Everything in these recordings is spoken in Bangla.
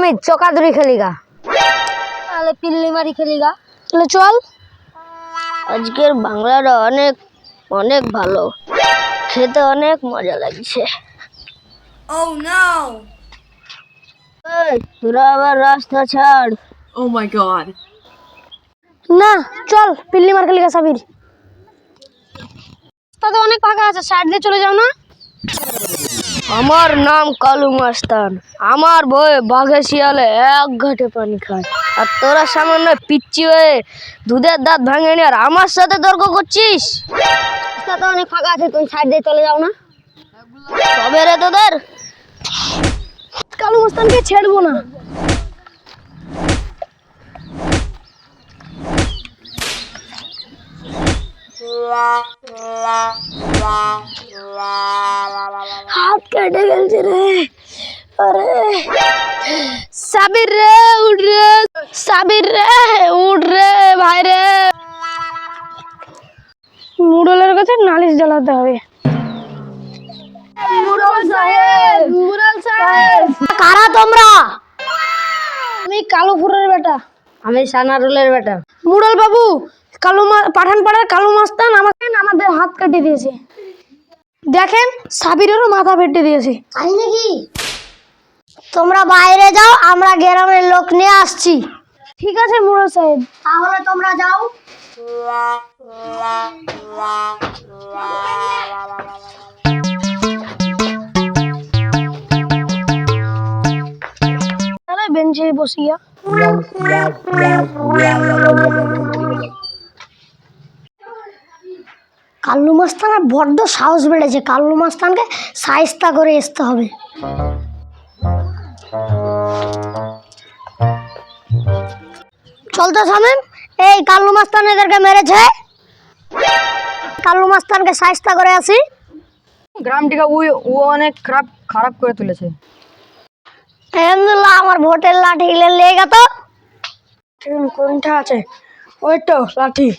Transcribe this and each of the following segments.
আমি চকাদুরি খেলিগা। তাহলে পিল্লি মারি খেলিগা। তাহলে চল। আজকের বাংলাটা অনেক অনেক ভালো, খেতে অনেক মজা লাগছে। Oh no! এই তোরা আবার রাস্তা ছাড়। Oh my god. না চল পিল্লি মার খেলিগা সাবির। রাস্তা তো অনেক ফাঁকা আছে, সাইড দিয়ে চলে যাও না। আমার নাম কালু মাস্তান, আমার বয়ে বাঘে শিয়ালে এক ঘাটে পানি খায়, আর তোরা সামান্য পিচ্ছি হয়ে দুধের দাঁত ভাঙে নি আর আমার সাথে তর্ক করছিস। রাস্তা তো অনেক ফাঁকা আছে, তুই সাইড দিয়ে চলে যাও না। তবে রে তোদের কালু মাস্তানকে ছেড়বো না। হাত কেটে গেছে রে। আরে সাবির রে উঠ রে, সাবির রে উঠ রে ভাই রে। মুরলের কাছে নালিশ জ্বালাতে হবে। মুরল সাহেব, মুরল সাহেব, কারা তোমরা? আমি কালুপুরের বেটা। আমি সানারুলের বেটা। মুরল বাবু, পাঠান পাড়ার কালু মাস্তান আমাদের হাত কেটে দিয়েছে। দেখেন সাবিরেরও মাথা ফেটে দিয়েছে। তাই নাকি? তোমরা বাইরে যাও, আমরা গ্রামের লোক নিয়ে আসছি। ঠিক আছে মুরল সাহেব, তাহলে তোমরা যাও। বেঞ্চে বসিয়া কাল্লু মাস্তানের বড্ড সাহস বেড়েছে। কাল্লু মাস্তানকে শায়েস্তা করে আসতে হবে। চলতে শামীম, এই কাল্লু মাস্তান এদেরকে মেরেছে, কাল্লু মাস্তানকে শায়েস্তা করে আসি। গ্রামটিকে ও অনেক খারাপ করে তুলেছে। আমার ভোটের লাঠি লেগে গেত। কোনটা আছে? ওই তো লাঠি,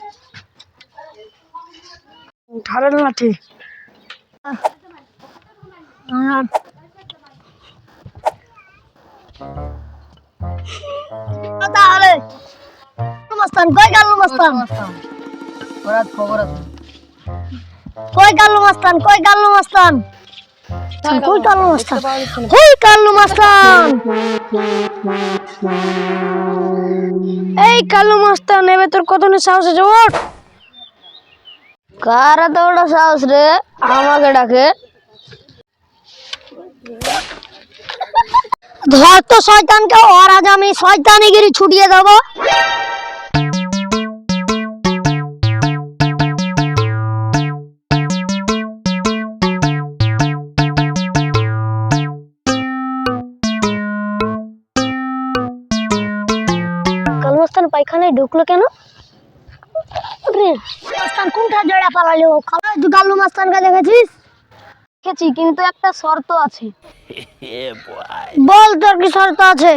ধারের লাঠি। তাহলে মাস্তান কই? কাল্লু মাস্তান খবর আছে। কই? কাল্লু মাস্তান কই? কাল্লু মাস্তান কই? কাল্লু মাস্তান কই? কাল্লু মাস্তান, এই কাল্লু মাস্তান, এবে তোর কত সাহস আছে? ওঠ। কার এত বড় সাহস রে আমাকে ডাকে? ধর তো শয়তানকে, ওর আজ আমি শয়তানিগিরি ছুটিয়ে দেবো। কালু মাস্তান পায়খানায় ঢুকলো কেন? মাস্তান কোনটা জড়া পালালো? কালু মাস্তানকে দেখেছিস? দেখেছি, কিন্তু একটা শর্ত আছে। বল তোর কি শর্ত আছে?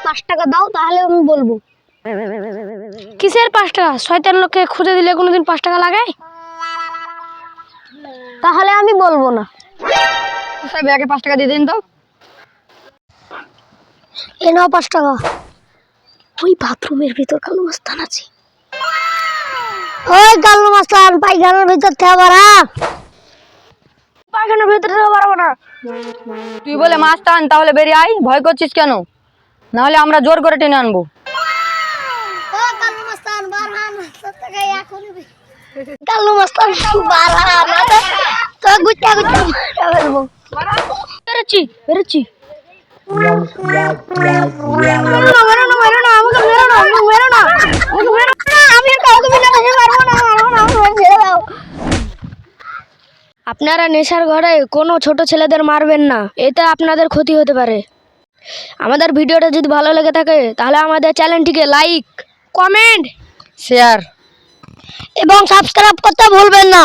5 টাকা দাও, তাহলে আমি বলবো। কিসের 5 টাকা? শয়তান লোককে খুঁজে দিলে কোনোদিন 5 টাকা লাগায়? তাহলে আমি বলবো না। সাহেব আগে 5 টাকা দিয়ে দিন তো। এ নাও 5 টাকা। ওই বাথরুমের ভিতর কালু মাস্তান আছে। ওই কালু মাস্তান, পায়খানার ভিতর থেকে বাড়া। পায়খানার ভিতর থেকে বাড়াবো না। তুই বলে মাস্তান, তাহলে বেরিয়ে আয়। ভয় করছিস কেন? নাহলে আমরা জোর করে টেনে আনবো। কালু মাস্তান বাড়ান, কালু মাস্তান বাড়ান, তো গুচ্চা গুচ্চা ফেলবো। বেরোচ্ছি বেরোচ্ছি। আপনারা নেশার ঘরে কোনো ছোট ছেলেদের মারবেন না, এতে আপনাদের ক্ষতি হতে পারে। আমাদের ভিডিওটা যদি ভালো লেগে থাকে তাহলে আমাদের চ্যানেলটিকে লাইক, কমেন্ট, শেয়ার এবং সাবস্ক্রাইব করতে ভুলবেন না।